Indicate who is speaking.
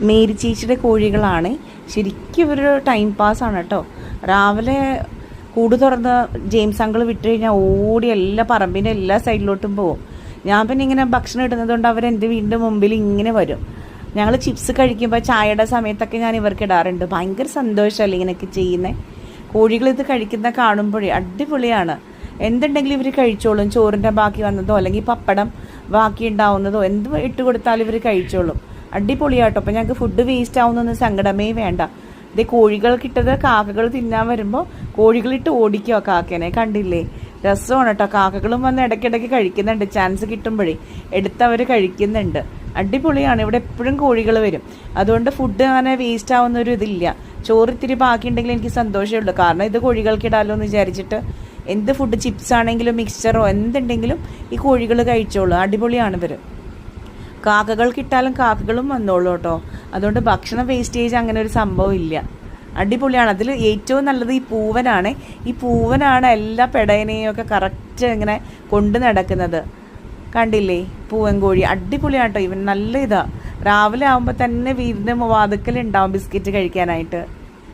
Speaker 1: Mary ചേച്ചിയുടെ കോഴികളാണ്. ശരിക്കും ഇവരൊരു ടൈം പാസ്സാണ് കേട്ടോ. രാവിലെ കൂട് തുറന്ന് ജെയിംസ് അങ്കിൾ വിട്ട് കഴിഞ്ഞാൽ ഓടി എല്ലാ പറമ്പിൻ്റെ എല്ലാ സൈഡിലോട്ടും പോകും. ഞാൻ പിന്നെ ഇങ്ങനെ ഭക്ഷണം ഇടുന്നതുകൊണ്ട് അവരെൻ്റെ വീടിൻ്റെ മുമ്പിൽ ഇങ്ങനെ വരും. ഞങ്ങൾ ചിപ്സ് കഴിക്കുമ്പോൾ ചായയുടെ സമയത്തൊക്കെ ഞാൻ ഇവർക്ക് ഇടാറുണ്ട്. ഭയങ്കര സന്തോഷമല്ലേ ഇങ്ങനെയൊക്കെ ചെയ്യുന്നത്. കോഴികളിത് കഴിക്കുന്ന കാണുമ്പോഴേ അടിപൊളിയാണ്. എന്തുണ്ടെങ്കിലും ഇവർ കഴിച്ചോളും. ചോറിൻ്റെ ബാക്കി വന്നതോ അല്ലെങ്കിൽ പപ്പടം ബാക്കി ഉണ്ടാവുന്നതോ എന്ത് ഇട്ട് കൊടുത്താലും ഇവർ കഴിച്ചോളും. അടിപൊളിയാട്ടോ. അപ്പം ഞങ്ങൾക്ക് ഫുഡ് വേസ്റ്റ് ആവുന്നൊന്നും സങ്കടമേ വേണ്ട. ഇതേ കോഴികൾക്കിട്ടത് കാക്കകൾ തിന്നാൻ വരുമ്പോൾ കോഴികളിട്ട് ഓടിക്കുക കാക്കേനെ. കണ്ടില്ലേ, രസമാണ് കേട്ടോ. കാക്കകളും വന്ന് ഇടയ്ക്കിടയ്ക്ക് കഴിക്കുന്നുണ്ട്. ചാൻസ് കിട്ടുമ്പോഴേ എടുത്തവർ കഴിക്കുന്നുണ്ട്. അടിപൊളിയാണ്. ഇവിടെ എപ്പോഴും കോഴികൾ വരും. അതുകൊണ്ട് ഫുഡ് അങ്ങനെ വേസ്റ്റ് ആവുന്നൊരു ഇതില്ല. ചോറ് ഇത്തിരി ബാക്കിയുണ്ടെങ്കിൽ എനിക്ക് സന്തോഷമേ ഉള്ളൂ. കാരണം ഇത് കോഴികൾക്കിടാമല്ലോ എന്ന് വിചാരിച്ചിട്ട് എന്ത് ഫുഡ്, ചിപ്സ് ആണെങ്കിലും മിക്സ്ചറോ എന്തുണ്ടെങ്കിലും ഈ കോഴികൾ കഴിച്ചോളൂ. അടിപൊളിയാണ് ഇവർ. കാക്കകൾക്കിട്ടാലും കാക്കകളും വന്നോളൂ കേട്ടോ. അതുകൊണ്ട് ഭക്ഷണ വേസ്റ്റേജ് അങ്ങനെ ഒരു സംഭവം ഇല്ല. അടിപൊളിയാണ്. അതിൽ ഏറ്റവും നല്ലത് ഈ പൂവനാണ്. ഈ പൂവനാണ് എല്ലാ പെടയനെയും ഒക്കെ കറക്റ്റ് ഇങ്ങനെ കൊണ്ട് നടക്കുന്നത്. കണ്ടില്ലേ പൂവൻ കോഴി. അടിപൊളിയാട്ടോ. ഇവൻ നല്ല ഇതാ. രാവിലെ ആകുമ്പോൾ തന്നെ വീടിൻ്റെ വാതിക്കലുണ്ടാവും ബിസ്ക്കറ്റ് കഴിക്കാനായിട്ട്.